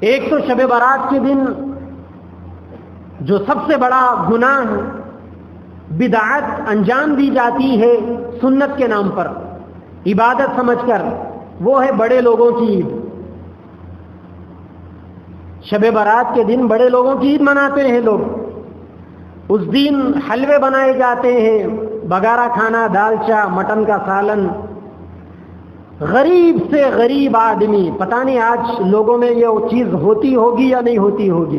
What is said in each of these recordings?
ایک تو شب برات کے دن جو سب سے بڑا گناہ بدعت انجام دی جاتی ہے سنت کے نام پر، عبادت سمجھ کر، وہ ہے بڑے لوگوں کی عید۔ شب برات کے دن بڑے لوگوں کی عید مناتے ہیں لوگ۔ اس دن حلوے بنائے جاتے ہیں، بگارا کھانا، دال چا، مٹن کا سالن۔ غریب سے غریب آدمی، پتہ نہیں آج لوگوں میں یہ چیز ہوتی ہوگی یا نہیں ہوتی ہوگی،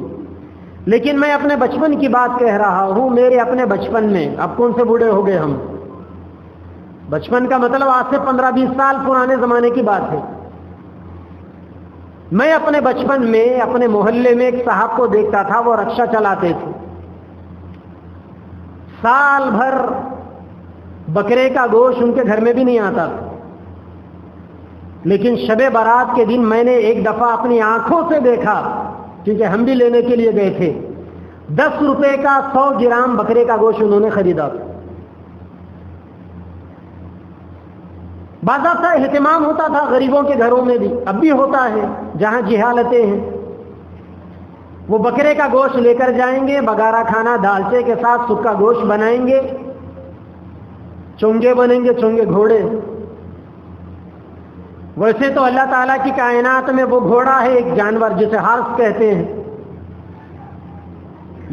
لیکن میں اپنے بچپن کی بات کہہ رہا ہوں۔ میرے اپنے بچپن میں، اب کون سے بوڑھے ہو گئے ہم، بچپن کا مطلب آج سے 15-20 سال پرانے زمانے کی بات ہے۔ میں اپنے بچپن میں اپنے محلے میں ایک صاحب کو دیکھتا تھا، وہ رکشہ چلاتے تھے، سال بھر بکرے کا گوشت ان کے گھر میں بھی نہیں آتا تھا، لیکن شب برات کے دن میں نے ایک دفعہ اپنی آنکھوں سے دیکھا، کیونکہ ہم بھی لینے کے لیے گئے تھے، 10 روپے کا 100 گرام بکرے کا گوشت انہوں نے خریدا تھا۔ باضابطہ اہتمام ہوتا تھا غریبوں کے گھروں میں بھی، اب بھی ہوتا ہے جہاں جہالتیں ہیں۔ وہ بکرے کا گوشت لے کر جائیں گے، بگارا کھانا دالچے کے ساتھ سکا گوشت بنائیں گے، چونگے بنیں گے، چونگے گھوڑے۔ ویسے تو اللہ تعالیٰ کی کائنات میں وہ گھوڑا ہے ایک جانور جسے ہارس کہتے ہیں،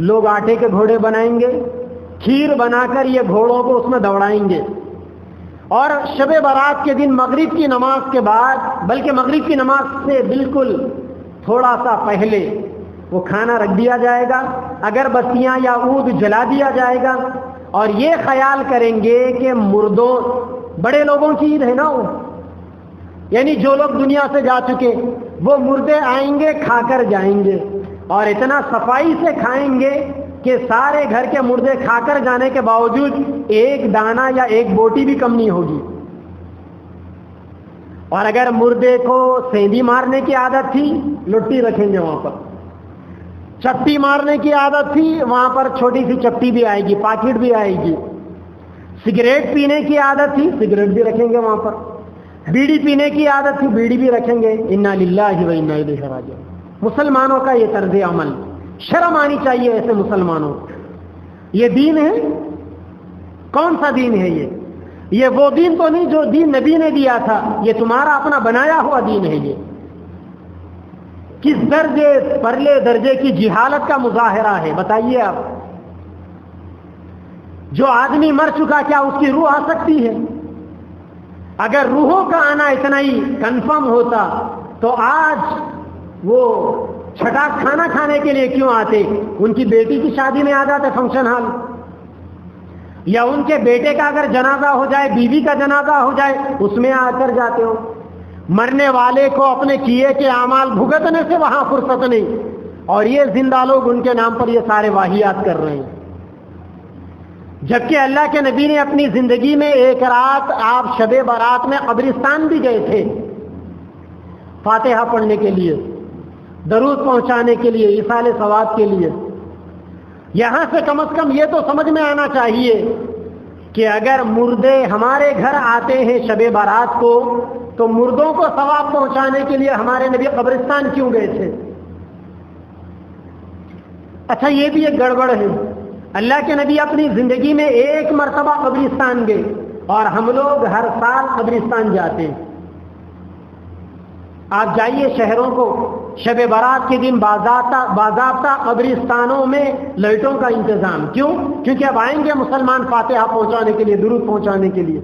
لوگ آٹے کے گھوڑے بنائیں گے، کھیر بنا کر یہ گھوڑوں کو اس میں دوڑائیں گے، اور شب برات کے دن مغرب کی نماز کے بعد، بلکہ مغرب کی نماز سے بالکل تھوڑا سا پہلے وہ کھانا رکھ دیا جائے گا، اگر بتیاں یا عود جلا دیا جائے گا، اور یہ خیال کریں گے کہ مردوں، بڑے لوگوں کی عید ہے نا وہ، یعنی جو لوگ دنیا سے جا چکے وہ مردے آئیں گے، کھا کر جائیں گے، اور اتنا صفائی سے کھائیں گے کہ سارے گھر کے مردے کھا کر جانے کے باوجود ایک دانہ یا ایک بوٹی بھی کم نہیں ہوگی۔ اور اگر مردے کو سیندی مارنے کی عادت تھی، لٹی رکھیں گے وہاں پر، چپٹی مارنے کی عادت تھی، وہاں پر چھوٹی سی چپٹی بھی آئے گی، پاکٹ بھی آئے گی، سگریٹ پینے کی عادت تھی، سگریٹ بھی رکھیں گے وہاں پر، بیڑی پینے کی عادت تھی، بیڑی بھی رکھیں گے۔ انا للہ و انا الیہ راجعون۔ مسلمانوں کا یہ طرز عمل، شرم آنی چاہیے ایسے مسلمانوں کو۔ یہ دین ہے؟ کون سا دین ہے یہ وہ دین تو نہیں جو دین نبی نے دیا تھا، یہ تمہارا اپنا بنایا ہوا دین ہے۔ یہ کس درجے پرلے درجے کی جہالت کا مظاہرہ ہے، بتائیے آپ۔ جو آدمی مر چکا کیا اس کی روح آ سکتی ہے؟ اگر روحوں کا آنا اتنا ہی کنفرم ہوتا تو آج وہ چھٹا کھانا کھانے کے لیے کیوں آتے؟ ان کی بیٹی کی شادی میں آ جاتے فنکشن ہال، یا ان کے بیٹے کا اگر جنازہ ہو جائے، بیوی کا جنازہ ہو جائے، اس میں آ کر جاتے ہو۔ مرنے والے کو اپنے کیے کے اعمال بھگتنے سے وہاں فرصت نہیں، اور یہ زندہ لوگ ان کے نام پر یہ سارے واہیات کر رہے ہیں۔ جبکہ اللہ کے نبی نے اپنی زندگی میں ایک رات آپ شب برات میں قبرستان بھی گئے تھے، فاتحہ پڑھنے کے لیے، درود پہنچانے کے لیے، ایصال ثواب کے لیے۔ یہاں سے کم از کم یہ تو سمجھ میں آنا چاہیے کہ اگر مردے ہمارے گھر آتے ہیں شب برات کو، تو مردوں کو ثواب پہنچانے کے لیے ہمارے نبی قبرستان کیوں گئے تھے؟ اچھا، یہ بھی ایک گڑبڑ ہے۔ اللہ کے نبی اپنی زندگی میں ایک مرتبہ قبرستان گئے، اور ہم لوگ ہر سال قبرستان جاتے ہیں۔ آپ جائیے شہروں کو، شب برات کے دن باضابطہ قبرستانوں میں لائٹوں کا انتظام، کیوں؟ کیونکہ اب آئیں گے مسلمان فاتحہ پہنچانے کے لیے، درود پہنچانے کے لیے۔